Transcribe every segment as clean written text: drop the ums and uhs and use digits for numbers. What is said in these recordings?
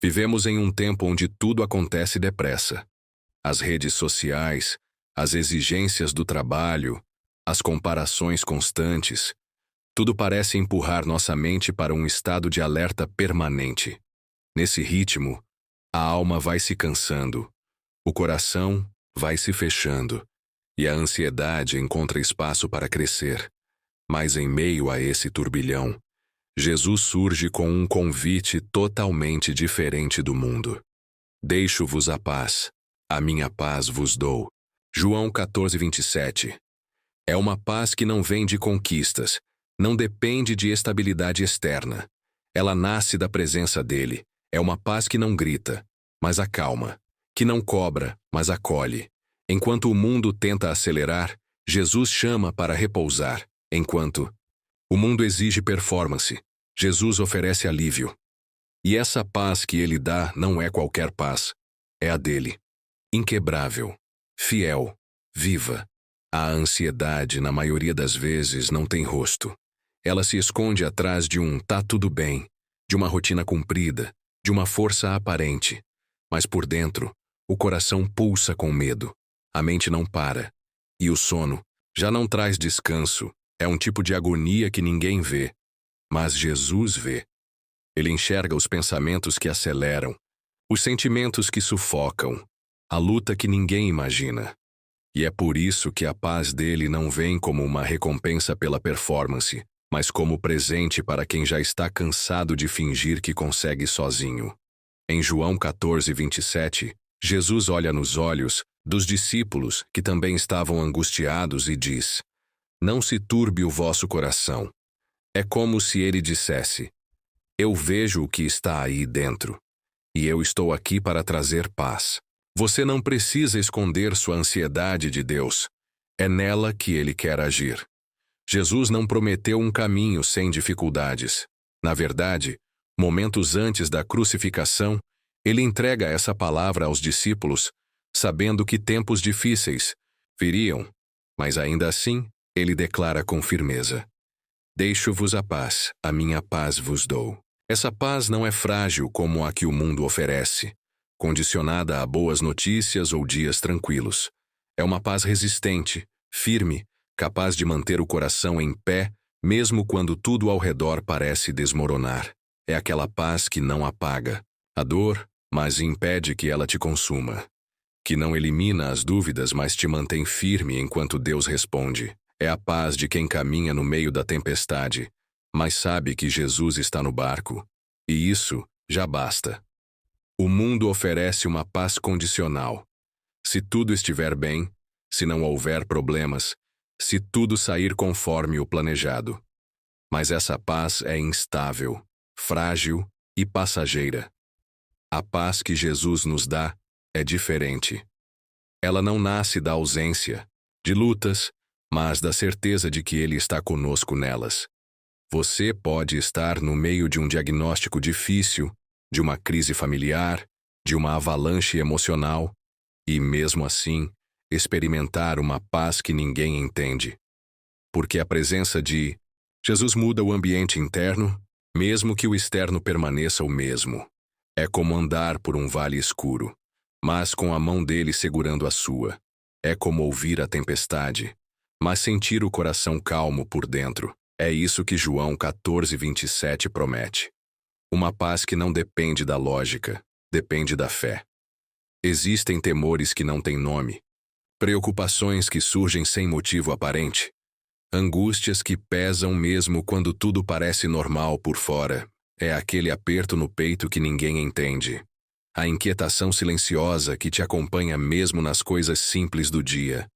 Vivemos em um tempo onde tudo acontece depressa. As redes sociais, as exigências do trabalho, as comparações constantes, tudo parece empurrar nossa mente para um estado de alerta permanente. Nesse ritmo, a alma vai se cansando, o coração vai se fechando e a ansiedade encontra espaço para crescer. Mas em meio a esse turbilhão, Jesus surge com um convite totalmente diferente do mundo. Deixo-vos a minha paz vos dou. João 14:27. É uma paz que não vem de conquistas, não depende de estabilidade externa. Ela nasce da presença dele. É uma paz que não grita, mas acalma, que não cobra, mas acolhe. Enquanto o mundo tenta acelerar, Jesus chama para repousar. Enquanto o mundo exige performance, Jesus oferece alívio. E essa paz que ele dá não é qualquer paz, é a dele. Inquebrável, fiel, viva. A ansiedade, na maioria das vezes, não tem rosto. Ela se esconde atrás de um tá tudo bem, de uma rotina cumprida, de uma força aparente. Mas por dentro, o coração pulsa com medo. A mente não para. E o sono já não traz descanso. É um tipo de agonia que ninguém vê. Mas Jesus vê. Ele enxerga os pensamentos que aceleram, os sentimentos que sufocam, a luta que ninguém imagina. E é por isso que a paz dele não vem como uma recompensa pela performance, mas como presente para quem já está cansado de fingir que consegue sozinho. Em João 14:27, Jesus olha nos olhos dos discípulos que também estavam angustiados e diz: Não se turbe o vosso coração. É como se ele dissesse: Eu vejo o que está aí dentro, e eu estou aqui para trazer paz. Você não precisa esconder sua ansiedade de Deus. É nela que ele quer agir. Jesus não prometeu um caminho sem dificuldades. Na verdade, momentos antes da crucificação, ele entrega essa palavra aos discípulos, sabendo que tempos difíceis viriam, mas ainda assim, ele declara com firmeza: Deixo-vos a minha paz vos dou. Essa paz não é frágil como a que o mundo oferece, condicionada a boas notícias ou dias tranquilos. É uma paz resistente, firme, capaz de manter o coração em pé, mesmo quando tudo ao redor parece desmoronar. É aquela paz que não apaga a dor, mas impede que ela te consuma. Que não elimina as dúvidas, mas te mantém firme enquanto Deus responde. É a paz de quem caminha no meio da tempestade, mas sabe que Jesus está no barco. E isso já basta. O mundo oferece uma paz condicional. Se tudo estiver bem, se não houver problemas, se tudo sair conforme o planejado. Mas essa paz é instável, frágil e passageira. A paz que Jesus nos dá é diferente. Ela não nasce da ausência de lutas, mas da certeza de que Ele está conosco nelas. Você pode estar no meio de um diagnóstico difícil, de uma crise familiar, de uma avalanche emocional, e mesmo assim, experimentar uma paz que ninguém entende. Porque a presença de Jesus muda o ambiente interno, mesmo que o externo permaneça o mesmo. É como andar por um vale escuro, mas com a mão dele segurando a sua. É como ouvir a tempestade, mas sentir o coração calmo por dentro. É isso que João 14:27 promete. Uma paz que não depende da lógica, depende da fé. Existem temores que não têm nome, preocupações que surgem sem motivo aparente, angústias que pesam mesmo quando tudo parece normal por fora. É aquele aperto no peito que ninguém entende. A inquietação silenciosa que te acompanha mesmo nas coisas simples do dia.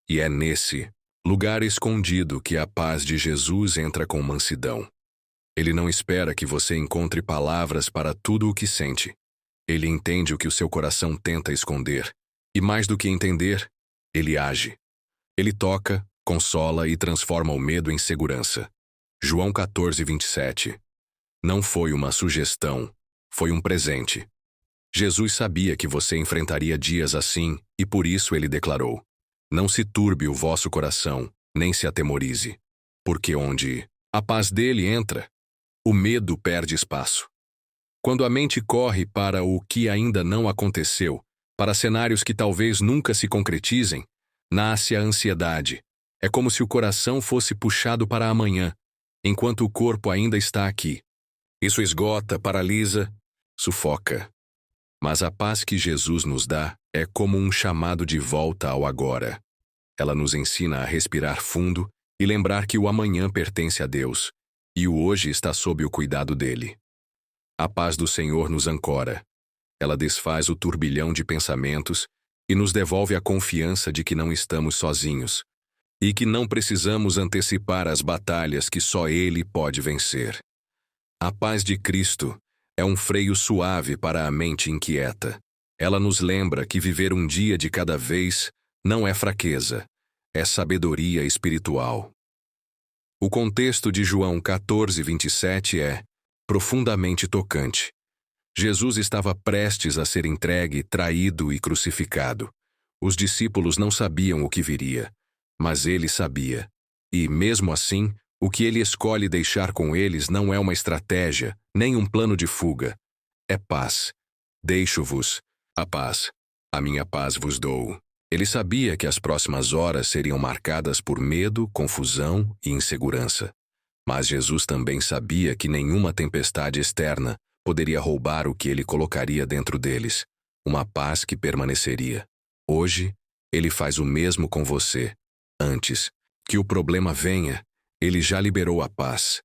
E é nesse lugar escondido que a paz de Jesus entra com mansidão. Ele não espera que você encontre palavras para tudo o que sente. Ele entende o que o seu coração tenta esconder. E mais do que entender, ele age. Ele toca, consola e transforma o medo em segurança. João 14:27. Não foi uma sugestão, foi um presente. Jesus sabia que você enfrentaria dias assim, e por isso ele declarou: Não se turbe o vosso coração, nem se atemorize. Porque onde a paz dele entra, o medo perde espaço. Quando a mente corre para o que ainda não aconteceu, para cenários que talvez nunca se concretizem, nasce a ansiedade. É como se o coração fosse puxado para amanhã, enquanto o corpo ainda está aqui. Isso esgota, paralisa, sufoca. Mas a paz que Jesus nos dá é como um chamado de volta ao agora. Ela nos ensina a respirar fundo e lembrar que o amanhã pertence a Deus, e o hoje está sob o cuidado dele. A paz do Senhor nos ancora. Ela desfaz o turbilhão de pensamentos e nos devolve a confiança de que não estamos sozinhos e que não precisamos antecipar as batalhas que só Ele pode vencer. A paz de Cristo é um freio suave para a mente inquieta. Ela nos lembra que viver um dia de cada vez não é fraqueza, é sabedoria espiritual. O contexto de João 14:27 é profundamente tocante. Jesus estava prestes a ser entregue, traído e crucificado. Os discípulos não sabiam o que viria, mas ele sabia. E, mesmo assim, o que ele escolhe deixar com eles não é uma estratégia, nem um plano de fuga. É paz. Deixo-vos a paz. A minha paz vos dou. Ele sabia que as próximas horas seriam marcadas por medo, confusão e insegurança. Mas Jesus também sabia que nenhuma tempestade externa poderia roubar o que ele colocaria dentro deles, uma paz que permaneceria. Hoje, ele faz o mesmo com você. Antes que o problema venha, ele já liberou a paz.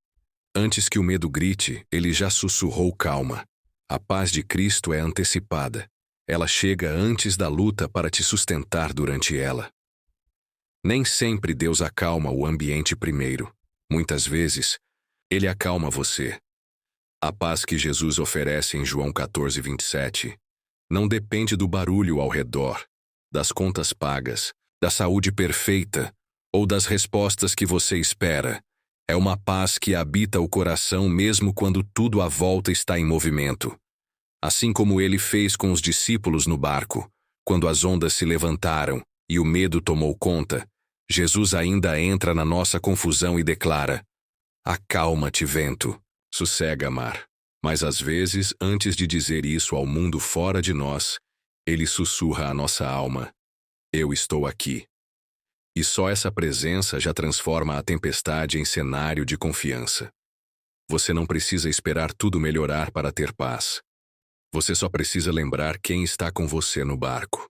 Antes que o medo grite, ele já sussurrou calma. A paz de Cristo é antecipada. Ela chega antes da luta para te sustentar durante ela. Nem sempre Deus acalma o ambiente primeiro. Muitas vezes, ele acalma você. A paz que Jesus oferece em João 14:27 não depende do barulho ao redor, das contas pagas, da saúde perfeita ou das respostas que você espera. É uma paz que habita o coração mesmo quando tudo à volta está em movimento. Assim como ele fez com os discípulos no barco, quando as ondas se levantaram e o medo tomou conta, Jesus ainda entra na nossa confusão e declara: acalma-te, vento. Sossega, mar. Mas às vezes, antes de dizer isso ao mundo fora de nós, ele sussurra à nossa alma: eu estou aqui. E só essa presença já transforma a tempestade em cenário de confiança. Você não precisa esperar tudo melhorar para ter paz. Você só precisa lembrar quem está com você no barco.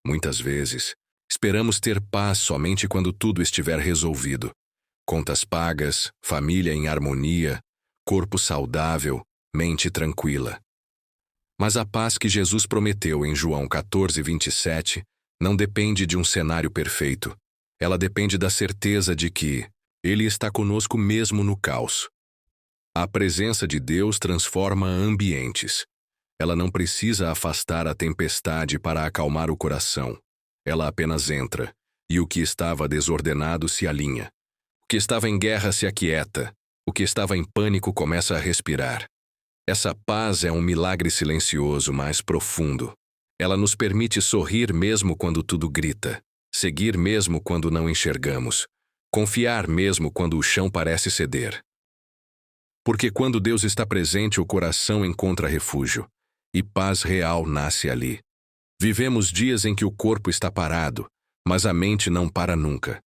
Muitas vezes, esperamos ter paz somente quando tudo estiver resolvido. Contas pagas, família em harmonia, corpo saudável, mente tranquila. Mas a paz que Jesus prometeu em João 14:27 não depende de um cenário perfeito. Ela depende da certeza de que Ele está conosco mesmo no caos. A presença de Deus transforma ambientes. Ela não precisa afastar a tempestade para acalmar o coração. Ela apenas entra, e o que estava desordenado se alinha. O que estava em guerra se aquieta. O que estava em pânico começa a respirar. Essa paz é um milagre silencioso, mas profundo. Ela nos permite sorrir mesmo quando tudo grita, seguir mesmo quando não enxergamos, confiar mesmo quando o chão parece ceder. Porque quando Deus está presente, o coração encontra refúgio, e paz real nasce ali. Vivemos dias em que o corpo está parado, mas a mente não para nunca.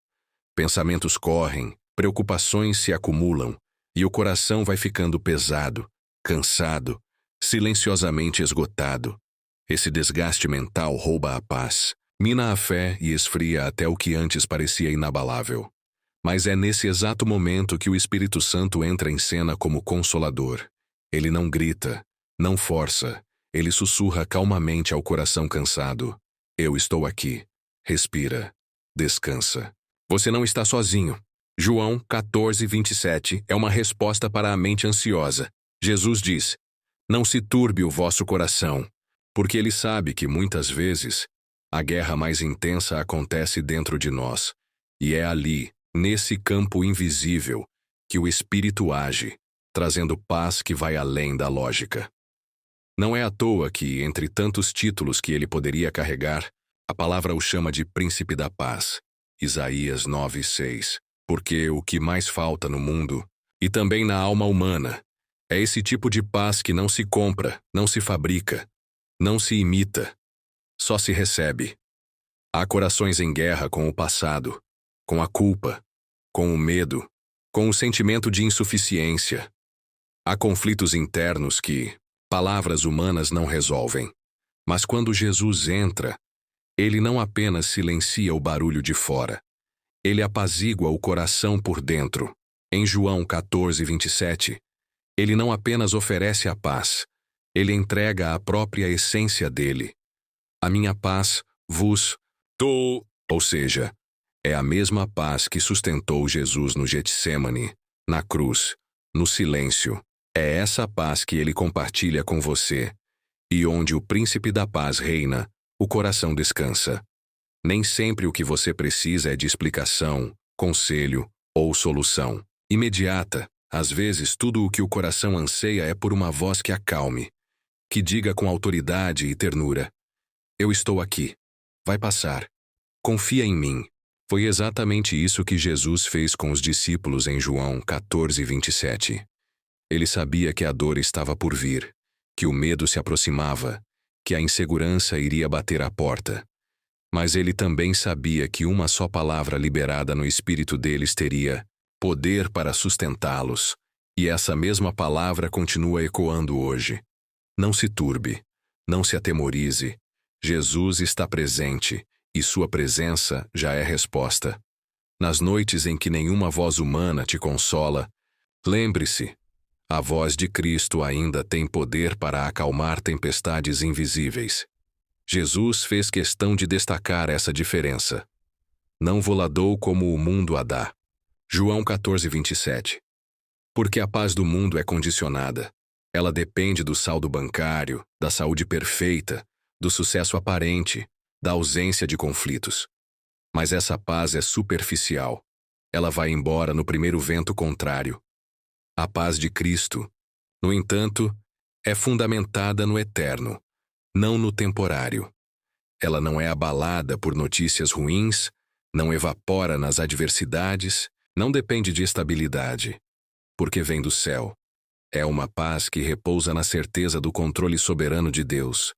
Pensamentos correm, preocupações se acumulam, e o coração vai ficando pesado, cansado, silenciosamente esgotado. Esse desgaste mental rouba a paz, mina a fé e esfria até o que antes parecia inabalável. Mas é nesse exato momento que o Espírito Santo entra em cena como consolador. Ele não grita, não força, ele sussurra calmamente ao coração cansado: eu estou aqui. Respira. Descansa. Você não está sozinho. João 14:27 é uma resposta para a mente ansiosa. Jesus diz: não se turbe o vosso coração, porque ele sabe que muitas vezes a guerra mais intensa acontece dentro de nós, e é ali, nesse campo invisível, que o Espírito age, trazendo paz que vai além da lógica. Não é à toa que, entre tantos títulos que ele poderia carregar, a palavra o chama de Príncipe da Paz. Isaías 9:6. Porque o que mais falta no mundo, e também na alma humana, É esse tipo de paz que não se compra, não se fabrica, não se imita, só se recebe. Há corações em guerra com o passado, com a culpa, com o medo, com o sentimento de insuficiência. Há conflitos internos que palavras humanas não resolvem. Mas quando Jesus entra, ele não apenas silencia o barulho de fora. Ele apazigua o coração por dentro. Em João 14:27, ele não apenas oferece a paz, ele entrega a própria essência dele. A minha paz vos dou, ou seja, é a mesma paz que sustentou Jesus no Getsêmani, na cruz, no silêncio. É essa paz que ele compartilha com você. E onde o príncipe da paz reina, o coração descansa. Nem sempre o que você precisa é de explicação, conselho ou solução imediata. Às vezes, tudo o que o coração anseia é por uma voz que acalme, que diga com autoridade e ternura: eu estou aqui. Vai passar. Confia em mim. Foi exatamente isso que Jesus fez com os discípulos em João 14:27. Ele sabia que a dor estava por vir, que o medo se aproximava, que a insegurança iria bater à porta. Mas ele também sabia que uma só palavra liberada no espírito deles teria poder para sustentá-los, e essa mesma palavra continua ecoando hoje. Não se turbe, não se atemorize. Jesus está presente, e sua presença já é resposta. Nas noites em que nenhuma voz humana te consola, lembre-se, a voz de Cristo ainda tem poder para acalmar tempestades invisíveis. Jesus fez questão de destacar essa diferença. Não vou-la dou como o mundo a dá. João 14:27. Porque a paz do mundo é condicionada. Ela depende do saldo bancário, da saúde perfeita, do sucesso aparente, da ausência de conflitos. Mas essa paz é superficial. Ela vai embora no primeiro vento contrário. A paz de Cristo, no entanto, é fundamentada no eterno, não no temporário. Ela não é abalada por notícias ruins, não evapora nas adversidades, não depende de estabilidade, porque vem do céu. É uma paz que repousa na certeza do controle soberano de Deus.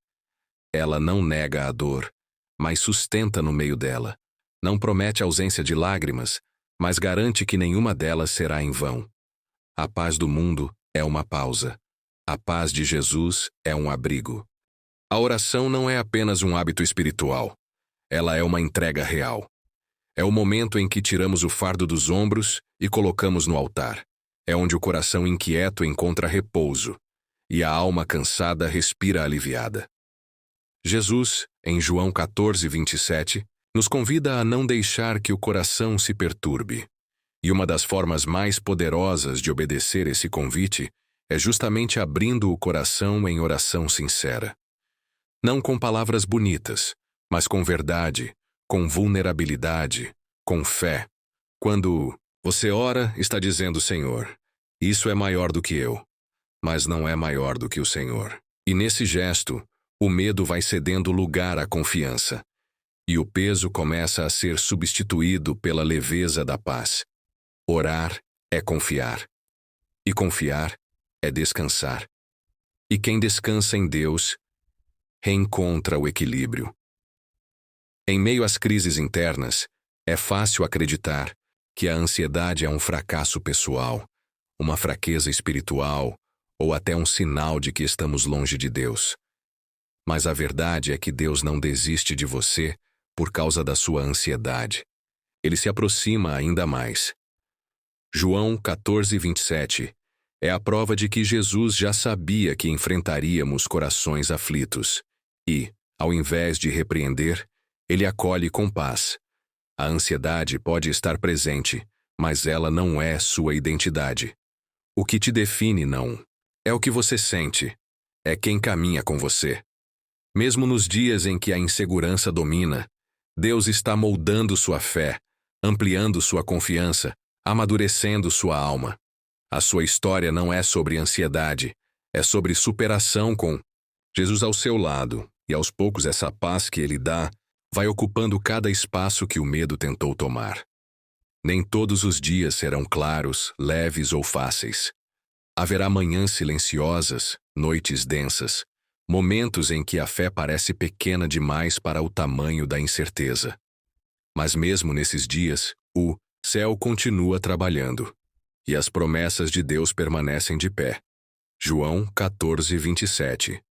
Ela não nega a dor, mas sustenta no meio dela. Não promete ausência de lágrimas, mas garante que nenhuma delas será em vão. A paz do mundo é uma pausa. A paz de Jesus é um abrigo. A oração não é apenas um hábito espiritual. Ela é uma entrega real. É o momento em que tiramos o fardo dos ombros e colocamos no altar. É onde o coração inquieto encontra repouso e a alma cansada respira aliviada. Jesus, em João 14:27, nos convida a não deixar que o coração se perturbe. E uma das formas mais poderosas de obedecer esse convite é justamente abrindo o coração em oração sincera. Não com palavras bonitas, mas com verdade, com vulnerabilidade, com fé. Quando você ora, está dizendo: Senhor, isso é maior do que eu, mas não é maior do que o Senhor. E nesse gesto, o medo vai cedendo lugar à confiança, e o peso começa a ser substituído pela leveza da paz. Orar é confiar. E confiar é descansar. E quem descansa em Deus, reencontra o equilíbrio. Em meio às crises internas, é fácil acreditar que a ansiedade é um fracasso pessoal, uma fraqueza espiritual ou até um sinal de que estamos longe de Deus. Mas a verdade é que Deus não desiste de você por causa da sua ansiedade. Ele se aproxima ainda mais. João 14:27 é a prova de que Jesus já sabia que enfrentaríamos corações aflitos. E, ao invés de repreender, ele acolhe com paz. A ansiedade pode estar presente, mas ela não é sua identidade. O que te define não é o que você sente, é quem caminha com você. Mesmo nos dias em que a insegurança domina, Deus está moldando sua fé, ampliando sua confiança, amadurecendo sua alma. A sua história não é sobre ansiedade, é sobre superação com Jesus ao seu lado, e aos poucos essa paz que ele dá vai ocupando cada espaço que o medo tentou tomar. Nem todos os dias serão claros, leves ou fáceis. Haverá manhãs silenciosas, noites densas, momentos em que a fé parece pequena demais para o tamanho da incerteza. Mas mesmo nesses dias, o céu continua trabalhando, e as promessas de Deus permanecem de pé. João 14, 27.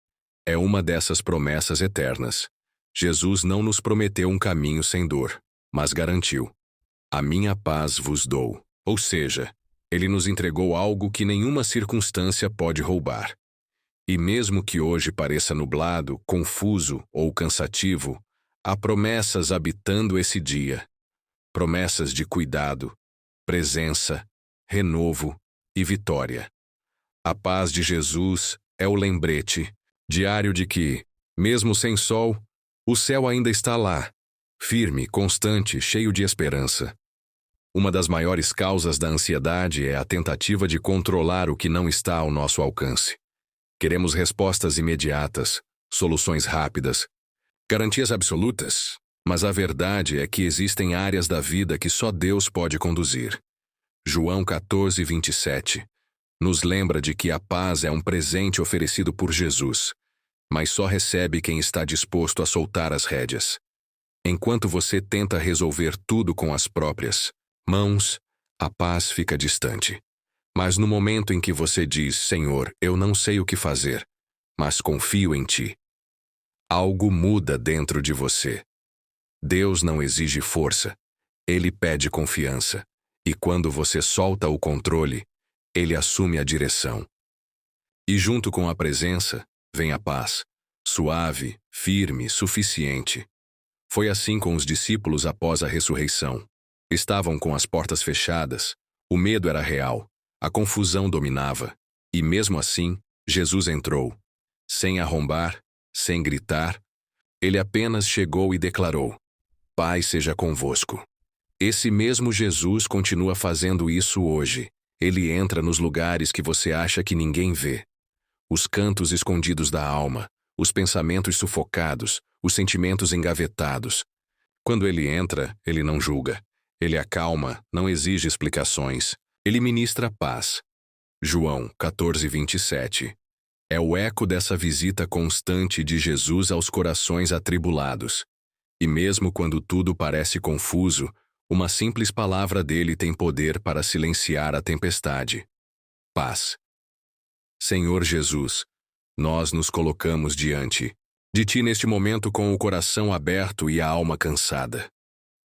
É uma dessas promessas eternas. Jesus não nos prometeu um caminho sem dor, mas garantiu: a minha paz vos dou. Ou seja, ele nos entregou algo que nenhuma circunstância pode roubar. E mesmo que hoje pareça nublado, confuso ou cansativo, há promessas habitando esse dia. Promessas de cuidado, presença, renovo e vitória. A paz de Jesus é o lembrete diário de que, mesmo sem sol, o céu ainda está lá, firme, constante, cheio de esperança. Uma das maiores causas da ansiedade é a tentativa de controlar o que não está ao nosso alcance. Queremos respostas imediatas, soluções rápidas, garantias absolutas, mas a verdade é que existem áreas da vida que só Deus pode conduzir. João 14, 27 nos lembra de que a paz é um presente oferecido por Jesus, mas só recebe quem está disposto a soltar as rédeas. Enquanto você tenta resolver tudo com as próprias mãos, a paz fica distante. Mas no momento em que você diz: Senhor, eu não sei o que fazer, mas confio em Ti, algo muda dentro de você. Deus não exige força, Ele pede confiança. E quando você solta o controle, Ele assume a direção. E junto com a presença, vem a paz, suave, firme, suficiente. Foi assim com os discípulos após a ressurreição. Estavam com as portas fechadas, o medo era real, a confusão dominava, e mesmo assim, Jesus entrou. Sem arrombar, sem gritar, Ele apenas chegou e declarou: Pai seja convosco. Esse mesmo Jesus continua fazendo isso hoje. Ele entra nos lugares que você acha que ninguém vê. Os cantos escondidos da alma, os pensamentos sufocados, os sentimentos engavetados. Quando Ele entra, Ele não julga. Ele acalma, não exige explicações. Ele ministra paz. João 14, 27. É o eco dessa visita constante de Jesus aos corações atribulados. E mesmo quando tudo parece confuso, uma simples palavra dele tem poder para silenciar a tempestade. Paz. Senhor Jesus, nós nos colocamos diante de Ti neste momento com o coração aberto e a alma cansada.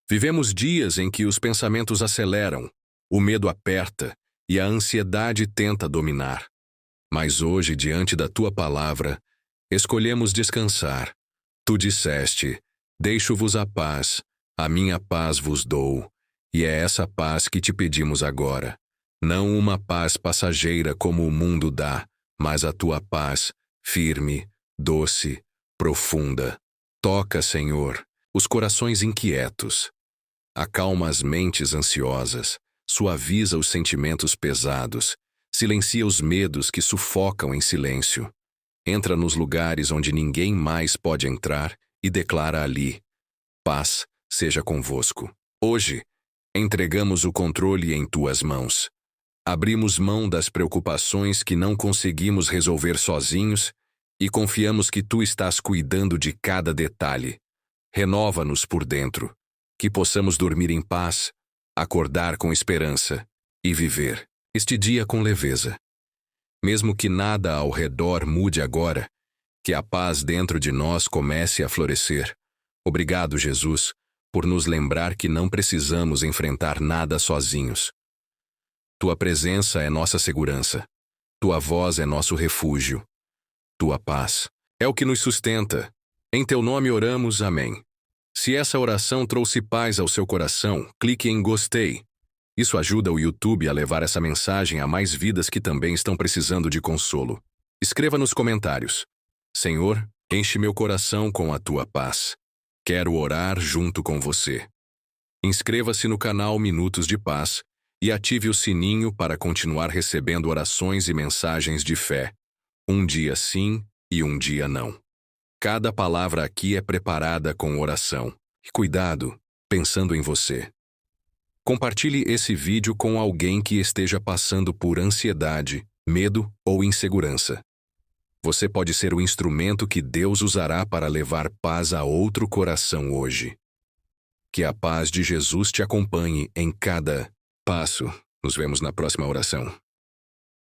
Vivemos dias em que os pensamentos aceleram, o medo aperta e a ansiedade tenta dominar. Mas hoje, diante da Tua palavra, escolhemos descansar. Tu disseste: deixo-vos a paz, a minha paz vos dou, e é essa paz que te pedimos agora. Não uma paz passageira como o mundo dá, mas a Tua paz, firme, doce, profunda. Toca, Senhor, os corações inquietos. Acalma as mentes ansiosas, suaviza os sentimentos pesados, silencia os medos que sufocam em silêncio. Entra nos lugares onde ninguém mais pode entrar e declara ali: paz seja convosco. Hoje, entregamos o controle em Tuas mãos. Abrimos mão das preocupações que não conseguimos resolver sozinhos e confiamos que Tu estás cuidando de cada detalhe. Renova-nos por dentro, que possamos dormir em paz, acordar com esperança e viver este dia com leveza. Mesmo que nada ao redor mude agora, que a paz dentro de nós comece a florescer. Obrigado, Jesus, por nos lembrar que não precisamos enfrentar nada sozinhos. Tua presença é nossa segurança. Tua voz é nosso refúgio. Tua paz é o que nos sustenta. Em Teu nome oramos, amém. Se essa oração trouxe paz ao seu coração, clique em gostei. Isso ajuda o YouTube a levar essa mensagem a mais vidas que também estão precisando de consolo. Escreva nos comentários: Senhor, enche meu coração com a Tua paz. Quero orar junto com você. Inscreva-se no canal Minutos de Paz e ative o sininho para continuar recebendo orações e mensagens de fé. Um dia sim e um dia não. Cada palavra aqui é preparada com oração. E cuidado, pensando em você. Compartilhe esse vídeo com alguém que esteja passando por ansiedade, medo ou insegurança. Você pode ser o instrumento que Deus usará para levar paz a outro coração hoje. Que a paz de Jesus te acompanhe em cada passo. Nos vemos na próxima oração.